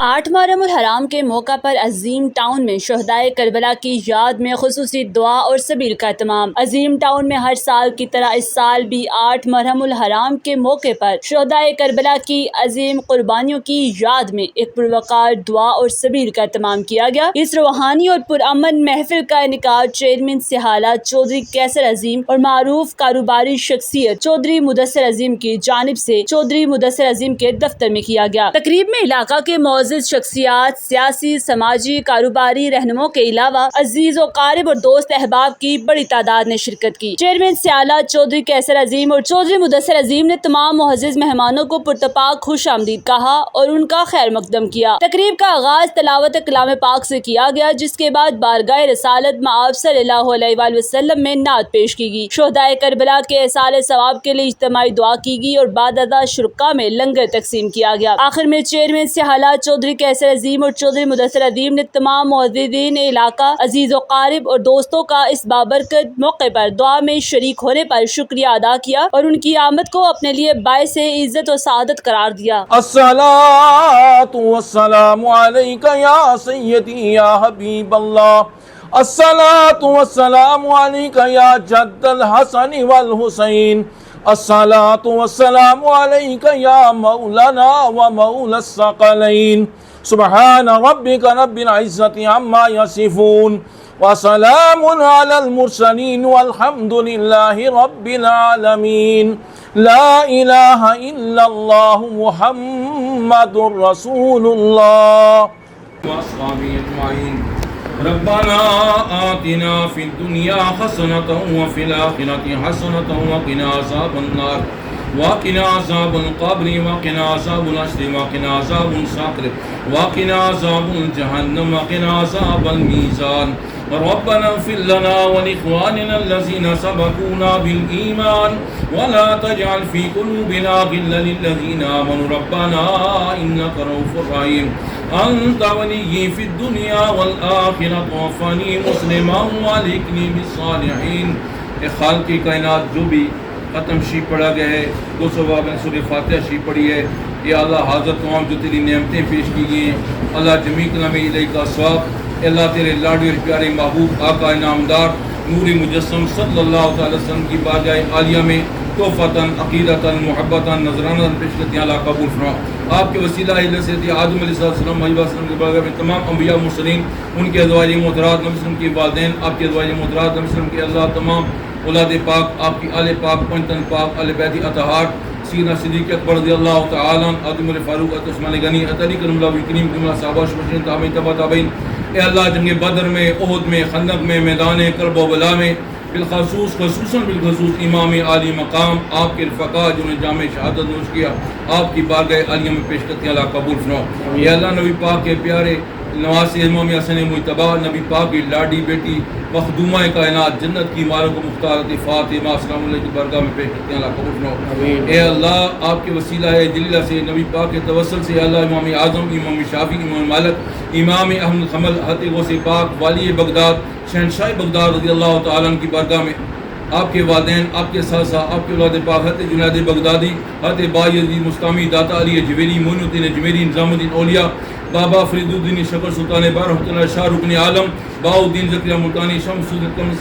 8 محرم الحرام کے موقع پر عظیم ٹاؤن میں شہدائے کربلا کی یاد میں خصوصی دعا اور سبیل کا اہتمام۔ عظیم ٹاؤن میں ہر سال کی طرح اس سال بھی 8 محرم الحرام کے موقع پر شہدائے کربلا کی عظیم قربانیوں کی یاد میں ایک پروقار دعا اور سبیل کا اہتمام کیا گیا۔ اس روحانی اور پرامن محفل کا انعقاد چیئرمین سہالہ چودھری کیسر عظیم اور معروف کاروباری شخصیت چودھری مدثر عظیم کی جانب سے چودھری مدثر عظیم کے دفتر میں کیا گیا۔ تقریب میں علاقہ کے معزز شخصیات، سیاسی، سماجی، کاروباری رہنماؤں کے علاوہ عزیز و قارب اور دوست احباب کی بڑی تعداد نے شرکت کی۔ چیئرمین سیالہ چودھری کیسر عظیم اور چودھری مدثر عظیم نے تمام معزز مہمانوں کو پرتپاک خوش آمدید کہا اور ان کا خیر مقدم کیا۔ تقریب کا آغاز تلاوت کلام پاک سے کیا گیا، جس کے بعد بارگاہ رسالت مآب صلی اللہ علیہ وآلہ وسلم میں نعت پیش کی گئی۔ شہدائے کربلا کے ایصال ثواب کے لیے اجتماعی دعا کی گئی اور بعد ازاں شرکاء میں لنگر تقسیم کیا گیا۔ آخر میں چیئرمین سہالہ چودھری کیسر عظیم اور چودھری مدثر عظیم نے تمام معززین علاقہ، عزیز و قارب اور دوستوں کا اس بابرکت موقع پر دعا میں شریک ہونے پر شکریہ ادا کیا اور ان کی آمد کو اپنے لیے باعث عزت و سعادت قرار دیا۔ الصلاۃ والسلام علیک یا سیدی یا حبیب اللہ، الصلاۃ والسلام علیک یا جد الحسن والحسین، الصلاۃ والسلام علیک یا مولانا و مولا الثقلین، سبحان ربک رب العزت عما یصفون وسلام علی المرسلین والحمد للہ رب العالمین، لا الہ الا اللہ محمد رسول اللہ واصحابہ اجمعین۔ ربنا آتنا فی الدنیا حسنۃ وفی الآخرۃ حسنۃ وقنا عذاب النار وقنا عذاب القبر وقنا عذاب الحشر وقنا عذاب السقر وقنا عذاب جہنم وقنا عذاب المیزان۔ ربنا اغفر لنا ولإخواننا الذين سبقونا بالإيمان ولا تجعل في قلوبنا غلا للذين آمنوا ربنا إنك رؤوف رحيم أنت ولي في الدنيا والآخرة توفني مسلما والحقني بالصالحين۔ اے خالق کائنات، جو بھی ختم شریف پڑھا گیا ہے، 200 بار سورہ فاتحہ شریف پڑھی ہے، یا اللہ حاضر تمام جو تیری نعمتیں پیش کی گئی ہیں، اللہ جمیع کلام الیک کا ثواب، اللہ تیرے لاڈلی اور پیارے محبوب آقا انعامدار نور مجسم صلی اللہ تعالی وسلم کی بارگاہ عالیہ میں توفتاً عقیدتاً محبتاً نذرانہ پیش کرتے ہیں، اللہ قبول فرما۔ آپ کے وسیلہ حضرت آدم علیہ السلام علیہ وسلم کی بارگاہ میں تمام انبیاء مرسلین، ان کے ازواج محترمات، نبی وسلم کے والدین، آپ کے ازواج محترمات، نبی وسلم کے اللہ تمام اولاد پاک، آپ کی آل پاک، پنجتن پاک، آل بیت اطہار، سیدنا صدیق اکبر رضی اللہ تعالیٰ عنہ، عظیم الفاروق، عثمان غنی، علی کرم اللہ کریم، جملہ صحابہ شمشین تابعین تبع تابعین۔ اے اللہ، جنگ بدر میں، احد میں، خندق میں، میدان کرب و بلا میں، بالخصوص بالخصوص امام عالی مقام آپ کے رفقا جنہوں نے جامع شہادت نوش کیا، آپ کی بارگاہ عالیہ میں پیش کرتے ہیں، اللہ قبول فرما۔ اے اللہ، نبی پاک کے پیارے نواسے امام حسن مجتبی، نبی پاک کی لاڈی بیٹی مخدومہ کائنات، جنت کی مالک و مختار فاطمہ السلام علیہ کی بارگاہ میں پیش کرتے ہیں، اللہ قبول فرما۔ اے اللہ، آپ کے وسیلہ ہے جلیلہ سے، نبی پاک کے توسل سے، اللہ امام اعظم، امام شافعی، امام مالک، امام احمد حنبل، حضرت غوث پاک، والی بغداد، شہنشاہ بغداد رضی اللہ تعالیٰ عنہ کی بارگاہ میں آپ کے والدین، آپ کے ساتھ ساتھ آپ کے اولاد پاک، حضرت جنید بغدادی، حضرت بایزید مستعمی، داتا علی جویری، معین الدین اجمیری، نظام الدین اولیاء، بابا فرید الدین شکر سلطان رحمۃ اللہ شاہ رکن عالم، باؤ الدین زکریا ملتانی، شمس الدین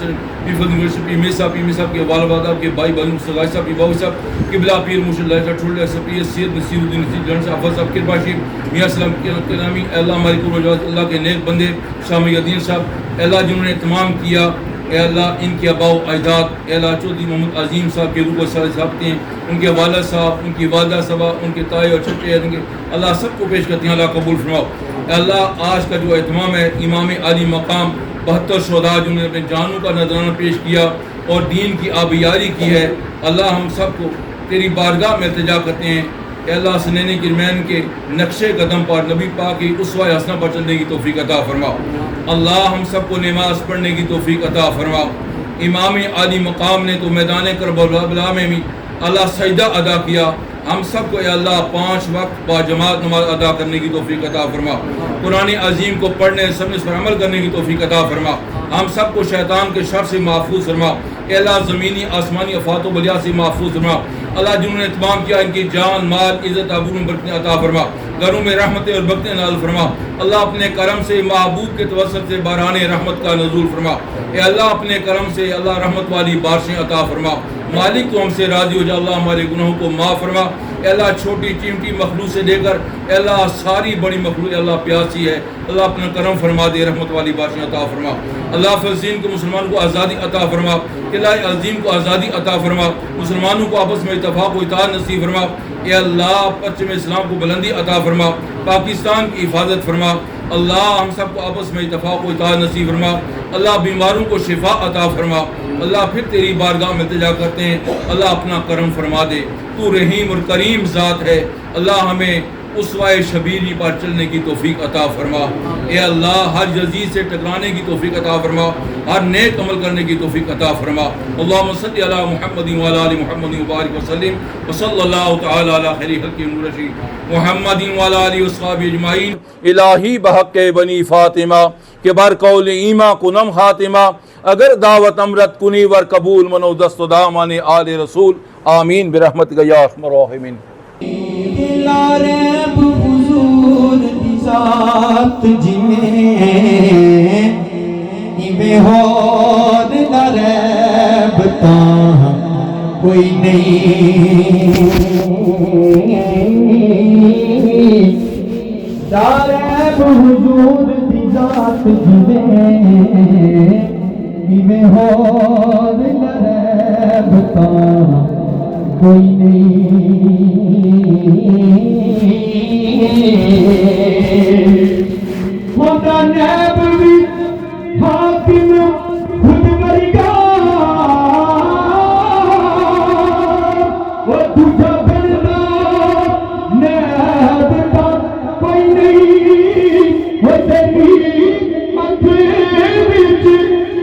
پیر صاحب کے والد آپ کے بھائی مصطفیٰ صاحب کی باؤ صاحب قبلہ پیر مرشد اللہ ٹھوڑا صاحب، سید نصیر الدین جن صاحب صاحب کربا شریف میاں سلام کے نامی، اللہ ہماری کو اللہ کے نیک بندے شاہ الدین صاحب، اللہ جنہوں نے اہتمام کیا، اے اللہ ان کے آباء و اجداد، اے اللہ چودھری محمد عظیم صاحب کے روح و سارے صاحب ہیں، ان کے والد صاحب، ان کی والدہ صاحب، ان کے تائے اور چھوٹے، ان کے اللہ سب کو پیش کرتے ہیں، اللہ قبول فرماؤ۔ اے اللہ، آج کا جو اہتمام ہے، امام عالی مقام 72 شہداء جنہوں نے اپنے جانوں کا نذرانہ پیش کیا اور دین کی آبیاری کی ہے، اللہ ہم سب کو تیری بارگاہ میں التجا کرتے ہیں، اے اللہ سنین کرمین کے نقشے قدم پر، نبی پاک کی اسوہ حسنہ پر چلنے کی توفیق عطا فرماؤ۔ اللہ ہم سب کو نماز پڑھنے کی توفیق عطا فرماؤ۔ امام عالی مقام نے تو میدان کرب و بلا میں بھی اللہ سجدہ ادا کیا، ہم سب کو اے اللہ 5 وقت با جماعت نماز ادا کرنے کی توفیق عطا فرما، قرآن عظیم کو پڑھنے سمجھ پر عمل کرنے کی توفیق عطا فرما، ہم سب کو شیطان کے شر سے محفوظ فرما، اے اللہ زمینی آسمانی افات و بلیا سے محفوظ فرما اللہ جنہوں نے اتمام کیا ان کی جان مال عزت آبرو برکتیں عطا فرما گھروں میں رحمتیں اور برکتیں نازل فرما اللہ اپنے کرم سے محبوب کے توسط سے باران رحمت کا نزول فرما اے اللہ اپنے کرم سے اللہ رحمت والی بارشیں عطا فرما مالک تو ہم سے راضی ہو جا اللہ ہمارے گناہوں کو معاف فرما اے اللہ چھوٹی چیمٹی مخلوق سے لے کر اے اللہ ساری بڑی مخلوق اے اللہ پیاسی ہے اللہ اپنا کرم فرما دے رحمت والی بارشیں عطا فرما اللہ فلسطین کو مسلمانوں کو آزادی عطا فرما اللہ عظیم کو آزادی عطا فرما مسلمانوں کو آپس میں اتفاق و اتحاد نصیب فرما اے اللہ پرچم اسلام کو بلندی عطا فرما پاکستان کی حفاظت فرما اللہ ہم سب کو آپس میں اتفاق و اتحاد نصیب فرما اللہ بیماروں کو شفا عطا فرما اللہ پھر تیری بارگاہ میں التجا کرتے ہیں اللہ اپنا کرم فرما دے تو رحیم اور کریم ذات ہے اللہ ہمیں اسوہ شبیلی پر چلنے کی توفیق عطا فرما اے اللہ ہر جزیز سے ٹکرانے کی توفیق عطا فرما ہر نیک عمل کرنے کی توفیق عطا فرما اللہم صلی علی محمد وعلی آل محمد وبارک وسلم وصلی اللہ تعالی علی خیر خلق نورشی محمد وعلی آلہ وصحبہ اجمعین الہی بحق بنی فاطمہ کہ بر قول ایما کنم خاتمہ اگر دعوت امرت کنی ور قبول منو دست و دامان آل رسول آمین برحمتک یا ارحم الراحمین لا ریب حضور دی ذات جویں ہور لا ریب تاں کوئی نہیں لا ریب حضور دی ذات جویں ہور لا ریب تاں کوئی نہیں خدا نیب بھی حاکم خود مر گا وہ تجھا بننا نیب کا کوئی نہیں وہ تیری اکھ وچ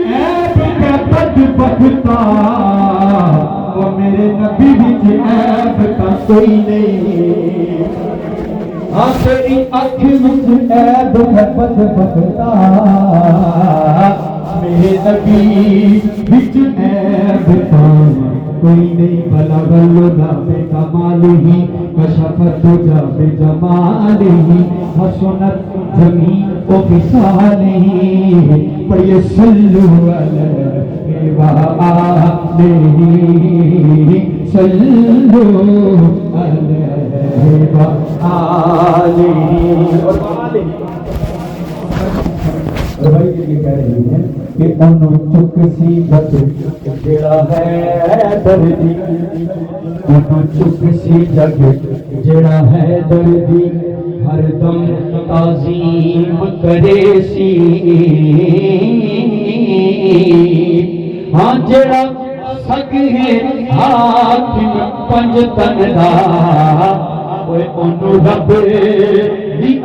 عیب کا بدبختا وہ میرے نبی وچ عیب کا کوئی نہیں تیری اکھ وچ عیب ہے بدبختا میرے نبی وچ عیب کا کوئی نہیں بلا بلدا بے کمالہ کشفت تجا بے جمالہ حسنت جمیع و خصالہ پڑھیے صلو علیہ وآلہ صلو علیہ وآلہ اور بھائی یہ کہہ رہی ہے کہ انہوں چک سی بت جڑا ہے دردی انہوں چک سی جگ جڑا ہے دردی ہر دم تعظیم کرے سی ہاں جڑا سگ ہے حاکم پنج تن دا اوے انہوں رب دی